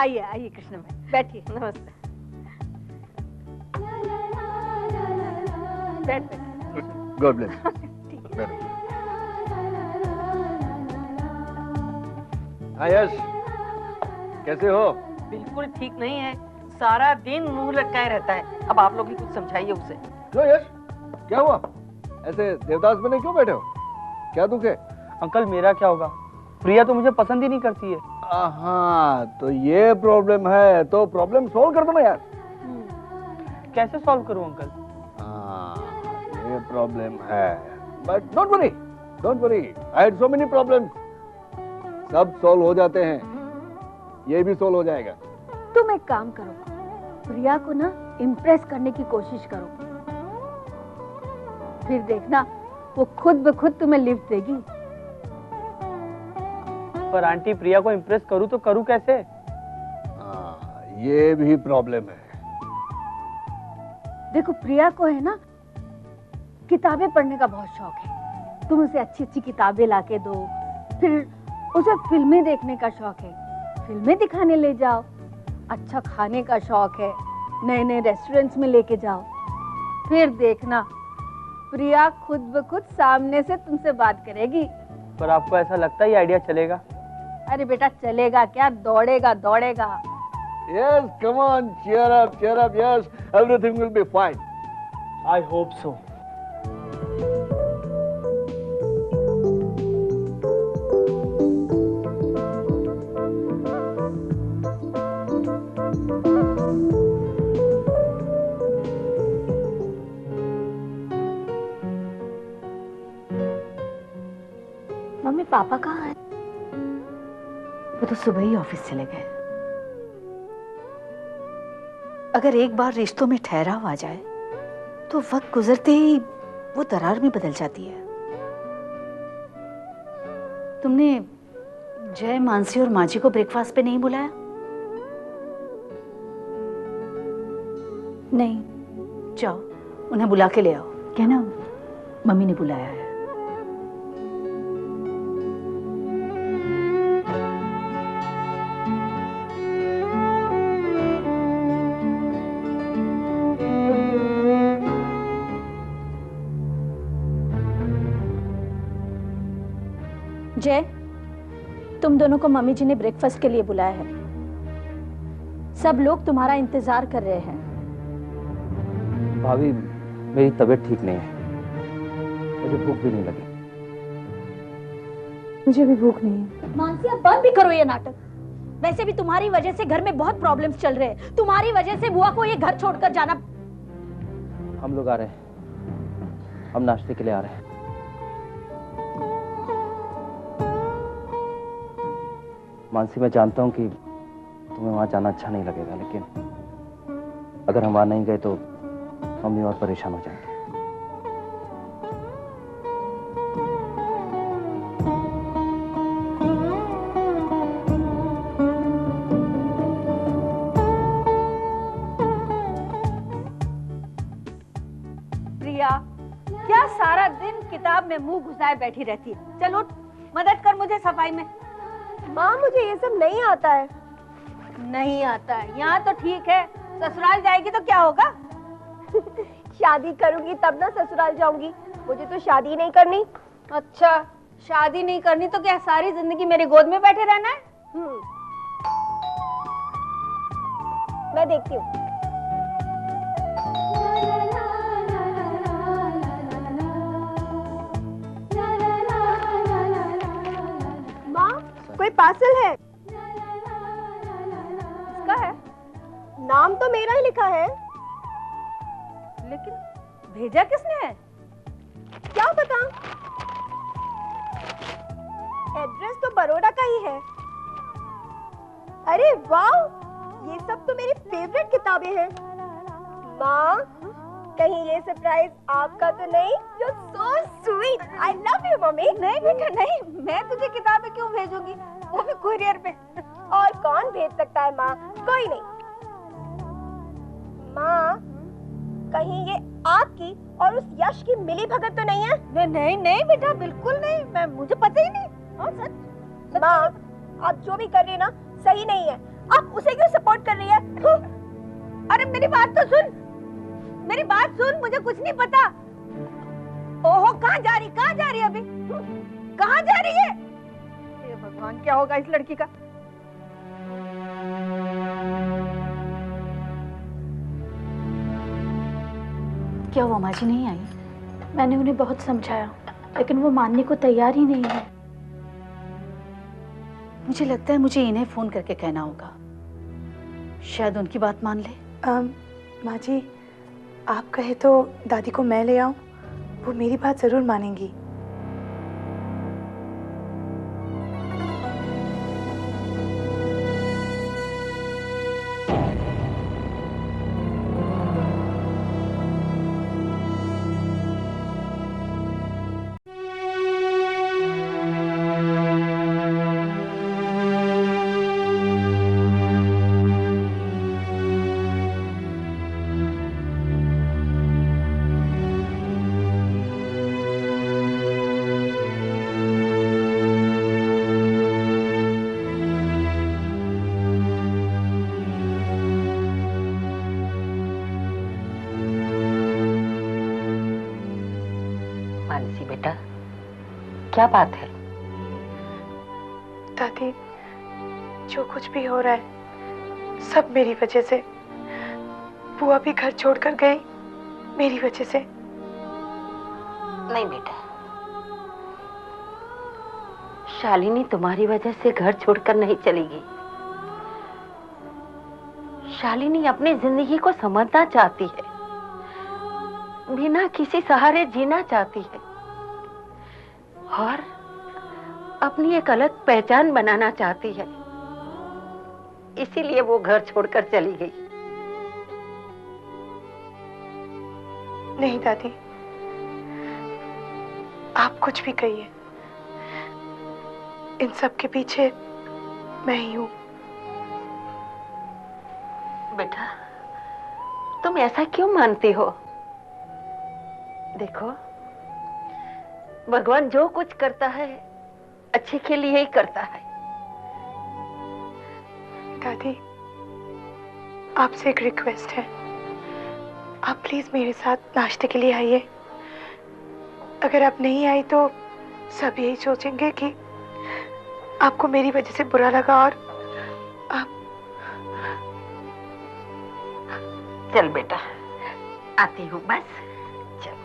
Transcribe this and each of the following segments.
आइए आइए कृष्ण भाई, बैठिए। नमस्ते। बैठ। God bless. हाँ यश, कैसे हो? बिल्कुल ठीक नहीं है, सारा दिन मुंह लटकाए रहता है। अब आप लोग ही कुछ समझाइए उसे। क्यों यश, क्या हुआ? ऐसे देवदास बने क्यों बैठे हो? क्या दुख है? अंकल मेरा क्या होगा, प्रिया तो मुझे पसंद ही नहीं करती है। हाँ तो ये प्रॉब्लम है, तो प्रॉब्लम सॉल्व कर दो ना यार। कैसे सॉल्व करूं अंकल? हाँ ये प्रॉब्लम है, but don't worry, don't worry, I had so many problems, सब सॉल्व हो जाते हैं, ये भी सॉल्व हो जाएगा। तुम एक काम करो, प्रिया को ना इम्प्रेस करने की कोशिश करो, फिर देखना वो खुद ब खुद तुम्हें लिफ्ट देगी। पर आंटी प्रिया को इम्प्रेस करूं तो करूं कैसे? ये भी प्रॉब्लम है। देखो प्रिया को है ना किताबें पढ़ने का बहुत शौक है, तुम उसे अच्छी अच्छी किताबें लाके दो, फिर उसे फिल्में देखने का शौक है, फिल्में दिखाने ले जाओ, अच्छा खाने का शौक है, नए नए रेस्टोरेंट्स में लेके जाओ, फिर देखना प्रिया खुद ब खुद सामने से तुमसे बात करेगी। पर आपको ऐसा लगता है ये आइडिया चलेगा? अरे बेटा चलेगा क्या, दौड़ेगा दौड़ेगा। Yes, come on, cheer up, yes, everything will be fine. I hope so. Mummy papa कहाँ हैं? वो तो सुबह ही ऑफिस चले गए। अगर एक बार रिश्तों में ठहराव आ जाए तो वक्त गुजरते ही वो दरार में बदल जाती है। तुमने जय, मानसी और माँ जी को ब्रेकफास्ट पे नहीं बुलाया? नहीं। जाओ उन्हें बुला के ले आओ, कहना मम्मी ने बुलाया है। जय, तुम दोनों को मम्मी जी ने ब्रेकफास्ट के लिए बुलाया है, सब लोग तुम्हारा इंतजार कर रहे हैं। भाभी मेरी तबीयत ठीक नहीं है, मुझे भूख भी नहीं लगी। मुझे भी भूख नहीं है। मानसी अब बंद भी करो ये नाटक, वैसे भी तुम्हारी वजह से घर में बहुत प्रॉब्लम्स चल रहे हैं, तुम्हारी वजह से बुआ को ये घर छोड़कर जाना। हम लोग आ रहे हैं, हम नाश्ते के लिए आ रहे हैं। मानसी मैं जानता हूँ कि तुम्हें वहां जाना अच्छा नहीं लगेगा, लेकिन अगर हम वहां नहीं गए तो मम्मी और परेशान हो जाएंगे। प्रिया क्या सारा दिन किताब में मुंह घुसाए बैठी रहती है, चलो मदद कर मुझे सफाई में। माँ मुझे ये सब नहीं आता है। नहीं आता है, यहाँ तो ठीक है, ससुराल जाएगी तो क्या होगा? शादी करूंगी तब ना ससुराल जाऊंगी, मुझे तो शादी नहीं करनी। अच्छा शादी नहीं करनी तो क्या सारी जिंदगी मेरी गोद में बैठे रहना है? मैं देखती हूँ। माँ कोई पार्सल है? किसका है? नाम तो मेरा ही लिखा है। लेकिन भेजा किसने है? क्या पता, एड्रेस तो बड़ौदा का ही है। अरे वाह, ये सब तो मेरी फेवरेट किताबें हैं। माँ कहीं ये सरप्राइज आपका तो नहीं? You're so sweet. I love you mummy. नहीं बेटा नहीं, मैं तुझे किताबें क्यों भेजूंगी, वो भी कुरियर पे। और कौन भेज सकता है माँ, कोई नहीं। माँ कहीं ये आपकी और उस यश की मिली भगत तो नहीं है? नहीं नहीं नहीं बेटा बिल्कुल नहीं, मैं मुझे पता ही नहीं। हाँ सच। माँ आप जो भी कर रही है ना सही नहीं है। आप उसे क्यों सपोर्ट कर रही है? अरे मेरी बात तो सुन, मेरी बात सुन, मुझे कुछ नहीं पता। ओहो, कहाँ जा रही अभी? कहाँ जा रही है? हे भगवान, क्या होगा इस लड़की का? क्या वो माँ जी नहीं आई? मैंने उन्हें बहुत समझाया लेकिन वो मानने को तैयार ही नहीं है। मुझे लगता है मुझे इन्हें फोन करके कहना होगा, शायद उनकी बात मान ले। माँ जी, आप कहे तो दादी को मैं ले आऊं, वो मेरी बात जरूर मानेंगी। मानसी बेटा, क्या बात है? दादी, जो कुछ भी हो रहा है सब मेरी वजह से। बुआ भी घर छोड़कर गई मेरी वजह से। नहीं बेटा, शालिनी तुम्हारी वजह से घर छोड़कर नहीं चली गई। शालिनी अपनी जिंदगी को समझना चाहती है, बिना किसी सहारे जीना चाहती है और अपनी एक अलग पहचान बनाना चाहती है, इसीलिए वो घर छोड़कर चली गई। नहीं दादी, आप कुछ भी कहिए, इन सब के पीछे मैं ही हूं। बेटा, तुम ऐसा क्यों मानती हो? देखो, भगवान जो कुछ करता है अच्छे के लिए ही करता है। दादी, आपसे एक रिक्वेस्ट है, आप प्लीज मेरे साथ नाश्ते के लिए आइए। अगर आप नहीं आई तो सब यही सोचेंगे कि आपको मेरी वजह से बुरा लगा और आप। चल बेटा, आती हूँ बस। चल।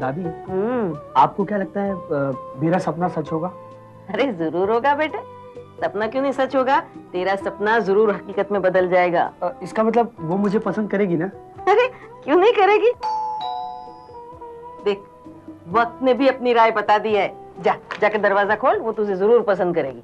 दादी, आपको क्या लगता है मेरा सपना सच होगा? अरे जरूर होगा बेटे, सपना क्यों नहीं सच होगा? तेरा सपना जरूर हकीकत में बदल जाएगा। इसका मतलब वो मुझे पसंद करेगी ना? अरे क्यों नहीं करेगी? देख, वक्त ने भी अपनी राय बता दी है। जाके दरवाजा खोल, वो तुझे जरूर पसंद करेगी।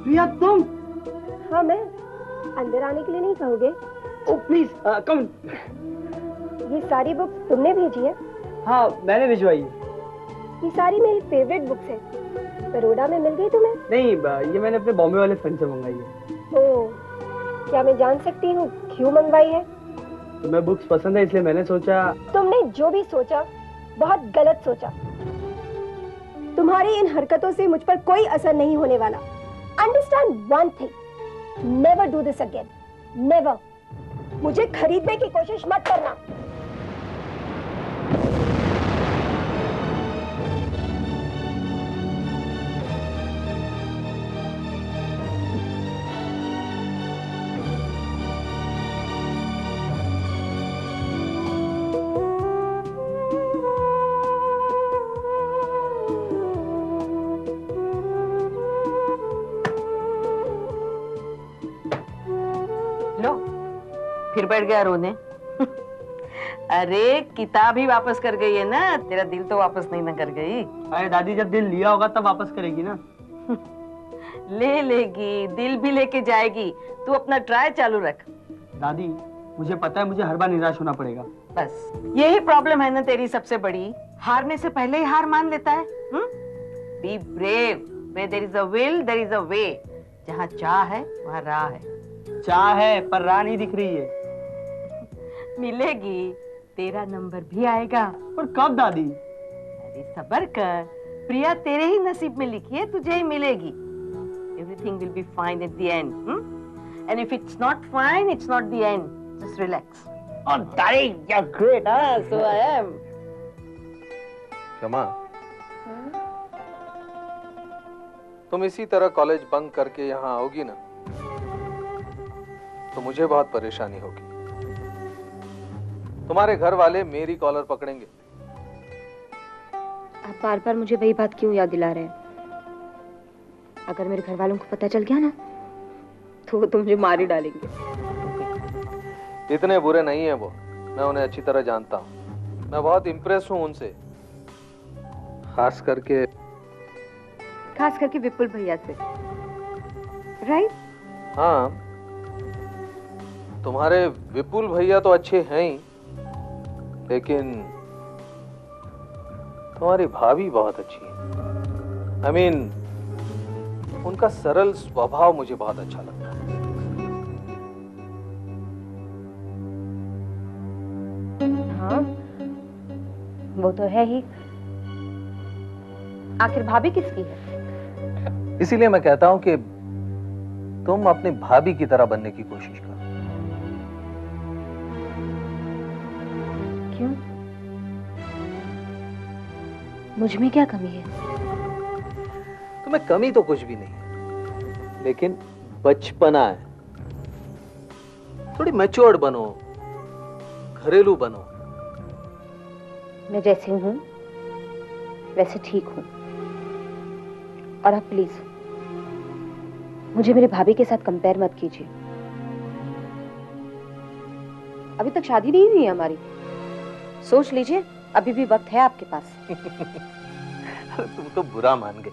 प्रिया, तुम? हाँ मैं। अंदर आने के लिए नहीं कहोगे? Oh please come. ये सारी बुक्स तुमने भेजी है? हाँ, मैंने भिजवाई है। ये सारी मेरी फेवरेट बुक्स हैं। बड़ौदा में मिल गई तुम्हें? नहीं, ये मैंने अपने बॉम्बे वाले फ्रेंड से मंगाई है। ओह, क्या मैं जान सकती हूँ क्यों मंगवाई है? तुम्हें बुक्स पसंद है इसलिए मैंने सोचा। तुमने जो भी सोचा बहुत गलत सोचा। तुम्हारी इन हरकतों से मुझ पर कोई असर नहीं होने वाला। Understand one thing, never do this again, never. मुझे खरीदने की कोशिश मत करना। फिर बैठ गया रोने। अरे किताब ही वापस कर गई है ना, तेरा दिल तो वापस नहीं ना कर गई। अरे दादी, जब दिल लिया होगा तब वापस करेगी ना। ले लेगी, दिल भी लेके जाएगी। तू अपना ट्राई चालू रख। दादी, मुझे पता है मुझे हर बार निराश होना पड़ेगा। बस यही प्रॉब्लम है ना तेरी सबसे बड़ी, हारने से पहले ही हार मान लेता है। Be brave, where there is a will there is a way। जहाँ चाह है वहाँ राह है। चाह है पर राह नहीं दिख रही है। मिलेगी, तेरा नंबर भी आएगा। पर कब दादी? अरे सब्र कर, प्रिया तेरे ही नसीब में लिखी है, तुझे ही मिलेगी। Everything will be fine at the end, and if it's not fine, it's not the end. Just relax. Oh, Daddy, you're great, huh? So I am. क्षमा, तुम इसी तरह कॉलेज बंक करके यहाँ आओगी ना, तो मुझे बहुत परेशानी होगी। तुम्हारे घर वाले मेरी कॉलर पकड़ेंगे। आप बार बार मुझे वही बात क्यों याद दिला रहे हैं? अगर मेरे घर वालों को पता चल गया ना, तो वो तो मुझे मार ही डालेंगे। इतने बुरे नहीं है वो, मैं उन्हें अच्छी तरह जानता हूँ। मैं बहुत इम्प्रेस हूँ उनसे, खास करके विपुल भैया से। राइट? हाँ, तुम्हारे विपुल भैया तो अच्छे हैं ही, लेकिन तुम्हारी भाभी बहुत अच्छी है। I mean, उनका सरल स्वभाव मुझे बहुत अच्छा लगता है। हाँ, वो तो है ही। आखिर भाभी किसकी है? इसीलिए मैं कहता हूं कि तुम अपनी भाभी की तरह बनने की कोशिश करो। क्यों? मुझ में क्या कमी है? तुम्हें कमी तो कुछ भी नहीं है, लेकिन बचपना है। थोड़ी मैच्योर्ड बनो, घरेलू बनो। मैं जैसे हूं वैसे ठीक हूं। और आप प्लीज मुझे मेरे भाभी के साथ कंपेयर मत कीजिए। अभी तक शादी नहीं हुई है हमारी, सोच लीजिए, अभी भी वक्त है आपके पास। तुम तो बुरा मान गई।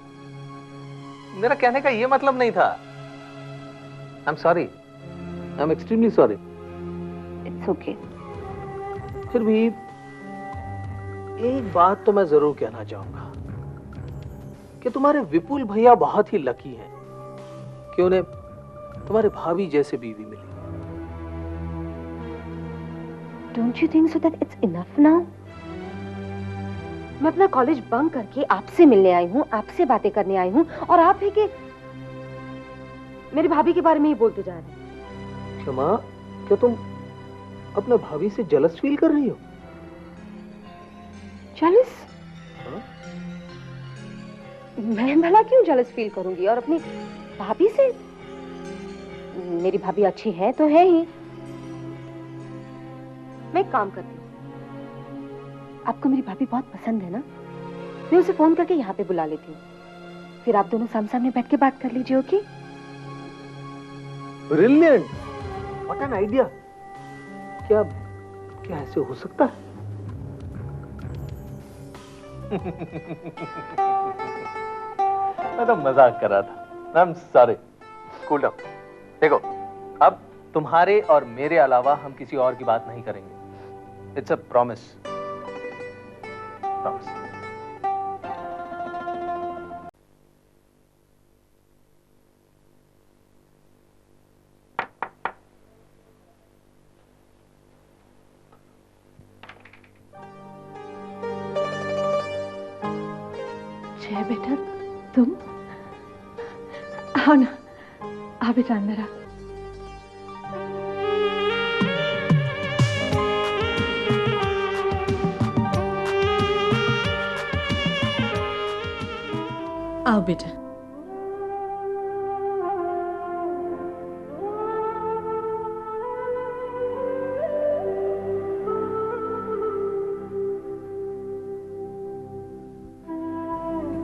मेरा कहने का ये मतलब नहीं था। I am sorry, I am extremely sorry. It's okay. फिर भी एक बात तो मैं जरूर कहना चाहूंगा कि तुम्हारे विपुल भैया बहुत ही लकी हैं कि उन्हें तुम्हारे भाभी जैसे बीवी मिली। Don't you think so that it's enough now? मैं अपना कॉलेज बंक करके आपसे मिलने आई हूँ, आपसे बातें करने आई हूँ, और आप है कि मेरी भाभी के बारे में ही बोलते जा रहे हैं। क्षमा, क्या तुम अपने भाभी से जेलस फील कर रही हो? जेलस? मैं भला क्यों जेलस फील करूंगी? और अपनी भाभी से? मेरी भाभी अच्छी है तो है ही। मैं एक काम करती हूँ, आपको मेरी भाभी बहुत पसंद है ना, मैं उसे फोन करके यहाँ पे बुला लेती हूँ, फिर आप दोनों सामने बैठ के बात कर लीजिए। Okay? Brilliant, what an idea. क्या क्या ऐसे हो सकता है? मैं तो मजाक कर रहा था। I am sorry. Cool down. देखो, अब तुम्हारे और मेरे अलावा हम किसी और की बात नहीं करेंगे। It's a promise. प्रॉमिस। जय बेटा, तुम आओ ना, आ बेटा अंदर आ। आओ बेटा।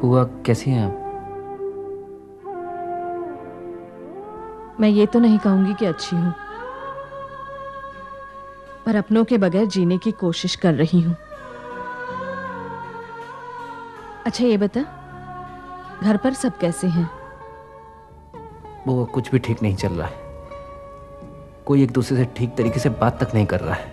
बुआ कैसी हैं आप? मैं ये तो नहीं कहूंगी कि अच्छी हूँ, पर अपनों के बगैर जीने की कोशिश कर रही हूं। अच्छा ये बता, घर पर सब कैसे हैं? वो कुछ भी ठीक नहीं चल रहा है। कोई एक दूसरे से ठीक तरीके से बात तक नहीं कर रहा है।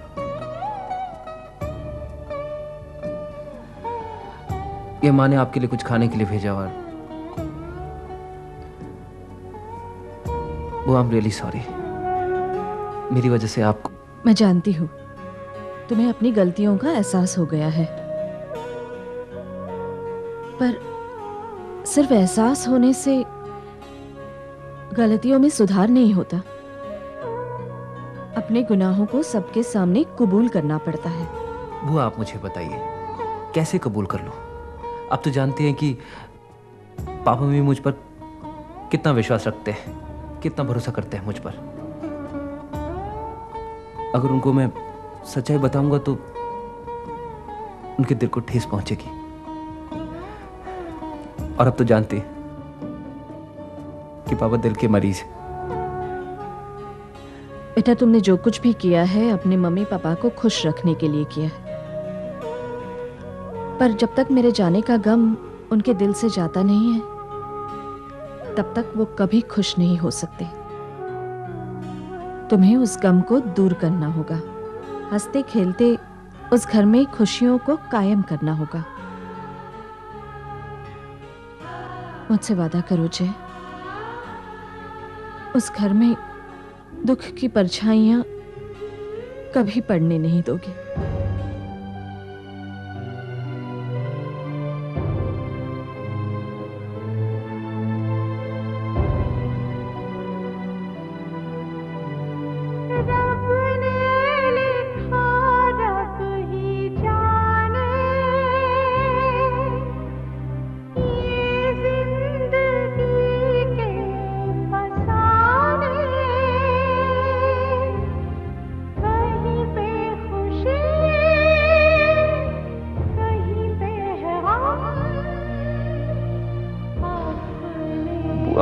ये माँ ने आपके लिए कुछ खाने के लिए भेजा और वो आई एम रियली सॉरी। मेरी वजह से आपको। मैं जानती हूँ तुम्हें अपनी गलतियों का एहसास हो गया है, पर सिर्फ एहसास होने से गलतियों में सुधार नहीं होता। अपने गुनाहों को सबके सामने कबूल करना पड़ता है। वो आप मुझे बताइए, कैसे कबूल कर लो? आप तो जानते हैं कि पापा भी मुझ पर कितना विश्वास रखते हैं, कितना भरोसा करते हैं मुझ पर। अगर उनको मैं सच्चाई बताऊंगा तो उनके दिल को ठेस पहुंचेगी। और अब तो जानते हैं कि पापा दिल के मरीज हैं। बेटा, तुमने जो कुछ भी किया है अपने मम्मी पापा को खुश रखने के लिए किया है, पर जब तक मेरे जाने का गम उनके दिल से जाता नहीं है तब तक वो कभी खुश नहीं हो सकते। तुम्हें उस गम को दूर करना होगा। हंसते खेलते उस घर में खुशियों को कायम करना होगा। मुझसे वादा करो जय, उस घर में दुख की परछाइयां कभी पड़ने नहीं दोगे।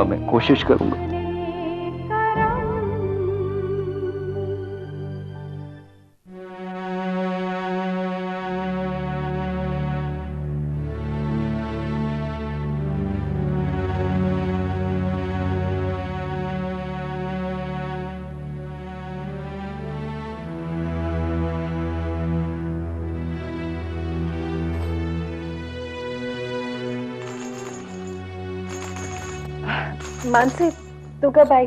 मैं कोशिश करूंगा। मानसी, तू कब आई?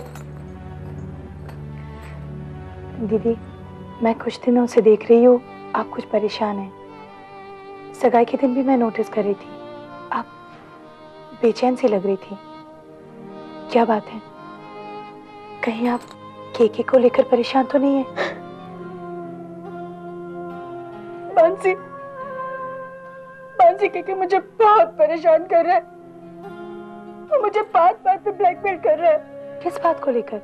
दीदी, मैं कुछ दिनों से देख रही हूँ आप कुछ परेशान हैं। सगाई के दिन भी मैं नोटिस कर रही थी, आप बेचैन सी लग रही थी। क्या बात है? कहीं आप केके को लेकर परेशान तो नहीं है? मानसी, मानसी, केके मुझे बहुत परेशान कर रहा है। वो मुझे बात बात पे ब्लैकमेल कर रहा है। किस बात को लेकर?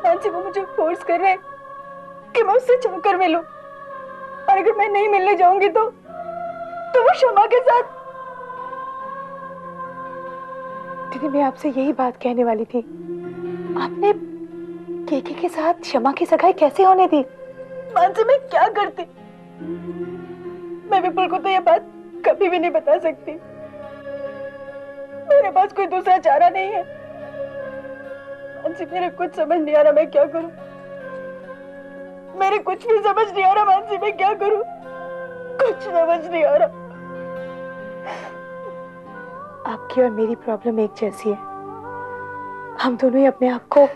मानसी, वो मुझे फोर्स कर रहा है कि मैं उससे चाहकर मिलूं, और अगर मैं नहीं मिलने जाऊंगी तो वो शमा के साथ। दीदी, मैं आपसे यही बात कहने वाली थी। आपने केके के साथ शमा की सगाई कैसे होने दी? मानसी, मैं क्या करती? मैं विपुल को तो ये बात कभी भी नहीं बता सकती। मेरे पास कोई दूसरा चारा नहीं है। मानसी, मेरे कुछ समझ नहीं आ रहा मैं क्या करूं। मेरे कुछ भी समझ नहीं आ रहा मानसी, मैं क्या करूं? कुछ समझ नहीं आ रहा। आपकी और मेरी प्रॉब्लम एक जैसी है। हम दोनों ही अपने आप को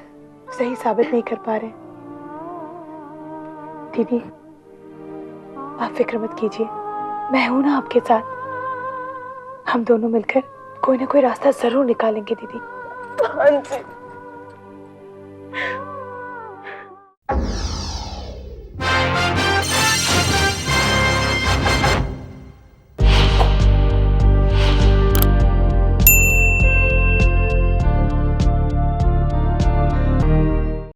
सही साबित नहीं कर पा रहे। दीदी, आप फिक्र मत कीजिए, मैं हूं ना आपके साथ। हम दोनों मिलकर कोई ना कोई रास्ता जरूर निकालेंगे दीदी। हाँ जी।